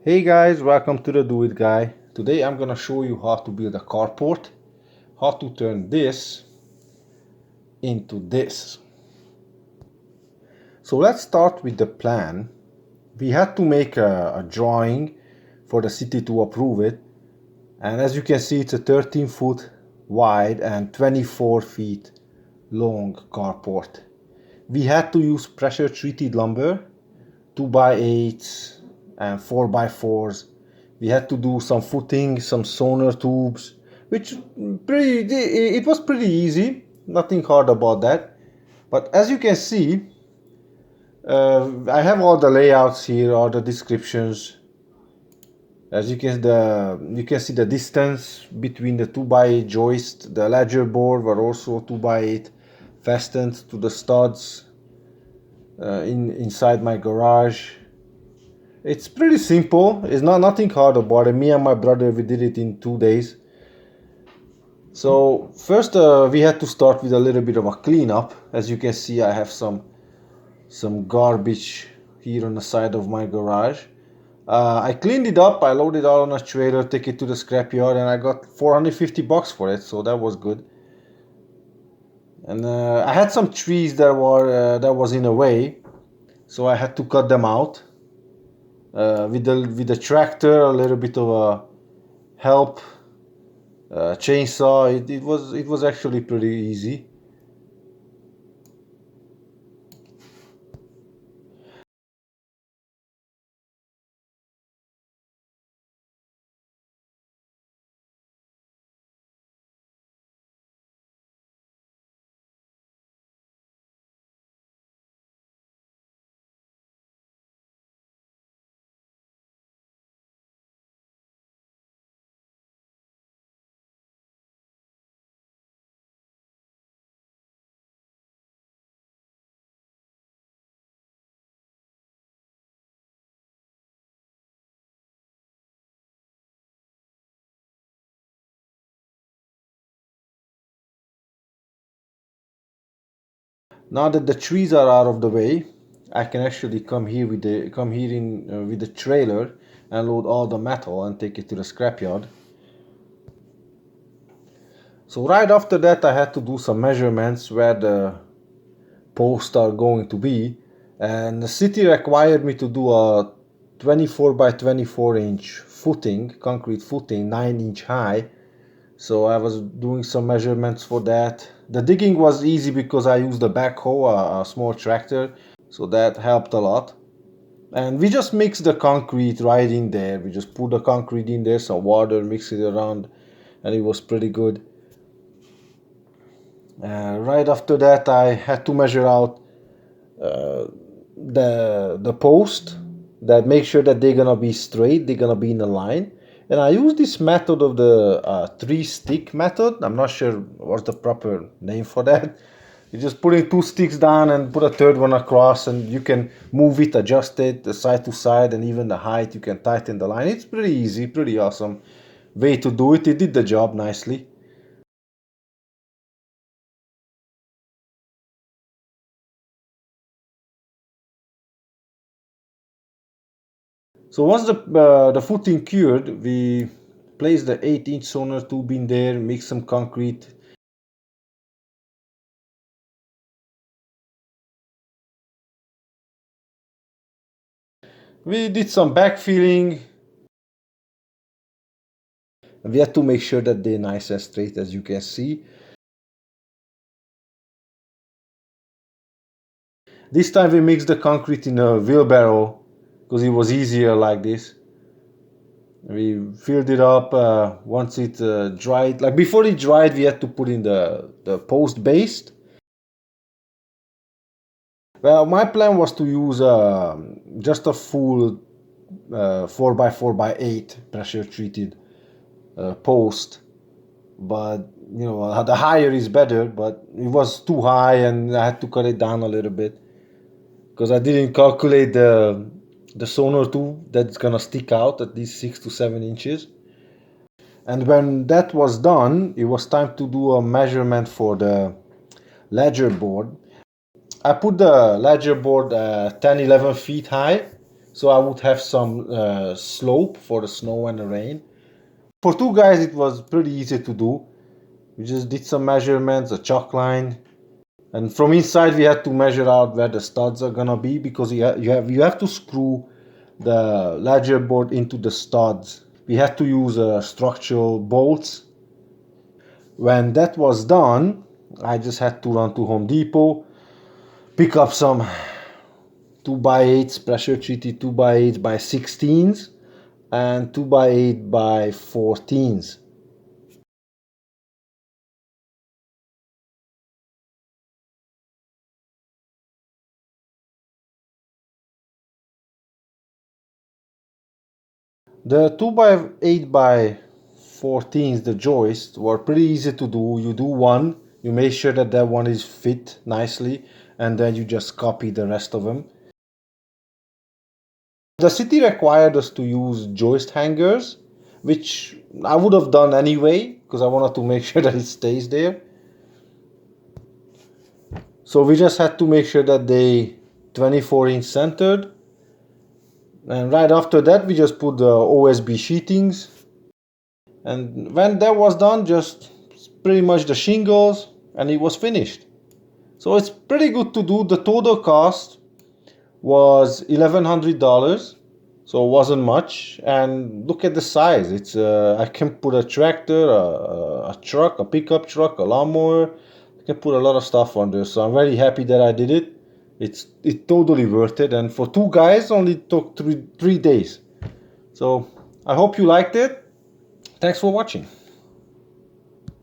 Hey guys, welcome to the Do It Guy. Today I'm gonna show you how to build a carport, how to turn this into this. So let's start with the plan. We had to make a drawing for the city to approve it, and as you can see it's a 13 foot wide and 24 feet long carport. We had to use pressure treated lumber, 2x8s and 4x4s. We had to do some footing, some sonar tubes, which it was pretty easy, nothing hard about that. But as you can see, I have all the layouts here, all the descriptions. As you can see the distance between the 2x8 joist. The ledger board were also 2x8 fastened to the studs inside my garage. It's pretty simple. It's nothing hard about it. Me and my brother, we did it in 2 days. So first we had to start with a little bit of a cleanup. As you can see, I have some garbage here on the side of my garage. I cleaned it up. I loaded it all on a trailer, take it to the scrapyard, and I got $450 for it. So that was good. And I had some trees that was in the way, so I had to cut them out. With the tractor, a little bit of a help, chainsaw. It was actually pretty easy. Now that the trees are out of the way, I can actually come here with the trailer and load all the metal and take it to the scrapyard. So right after that, I had to do some measurements where the posts are going to be, and the city required me to do a 24 by 24 inch footing, concrete footing, 9-inch high. So I was doing some measurements for that. The digging was easy because I used a backhoe, a small tractor, so that helped a lot. And we just mixed the concrete right in there. We just put the concrete in there, some water, mix it around, and it was pretty good. Right after that, I had to measure out the post, that make sure that they're gonna be straight, they're gonna be in a line. And I use this method of the 3-stick method. I'm not sure what's the proper name for that. You just putting 2 sticks down and put a third one across, and you can move it, adjust it, the side to side, and even the height. You can tighten the line. It's pretty easy, pretty awesome way to do it. It did the job nicely. So once the footing cured, we placed the 8-inch sonar tube in there, mix some concrete. We did some backfilling. We had to make sure that they're nice and straight, as you can see. This time we mixed the concrete in a wheelbarrow because it was easier like this. We filled it up once it dried. Like before it dried, we had to put in the post base. Well, my plan was to use just a full 4x4x8 pressure treated post, but the higher is better, but it was too high and I had to cut it down a little bit because I didn't calculate the sonar tube that's gonna stick out at least 6 to 7 inches. And when that was done, it was time to do a measurement for the ledger board. I put the ledger board 10-11 feet high, so I would have some slope for the snow and the rain. For two guys, it was pretty easy to do. We just did some measurements, a chalk line, and from inside we had to measure out where the studs are gonna be, because you have to screw the ledger board into the studs. We had to use structural bolts. When that was done, I just had to run to Home Depot, pick up some 2x8s, pressure treated 2x8 by 16s and 2x8 by 14s. The 2x8 by 14s, the joists, were pretty easy to do. You do one, you make sure that that one is fit nicely, and then you just copy the rest of them. The city required us to use joist hangers, which I would have done anyway, because I wanted to make sure that it stays there. So we just had to make sure that they 24-inch centered. And right after that, we just put the OSB sheetings. And when that was done, just pretty much the shingles, and it was finished. So it's pretty good to do. The total cost was $1,100, so it wasn't much. And look at the size. It's I can put a tractor, a truck, a pickup truck, a lawnmower. I can put a lot of stuff on there. So I'm very happy that I did it. It's totally worth it. And for two guys, only took three days. So I hope you liked it. Thanks for watching.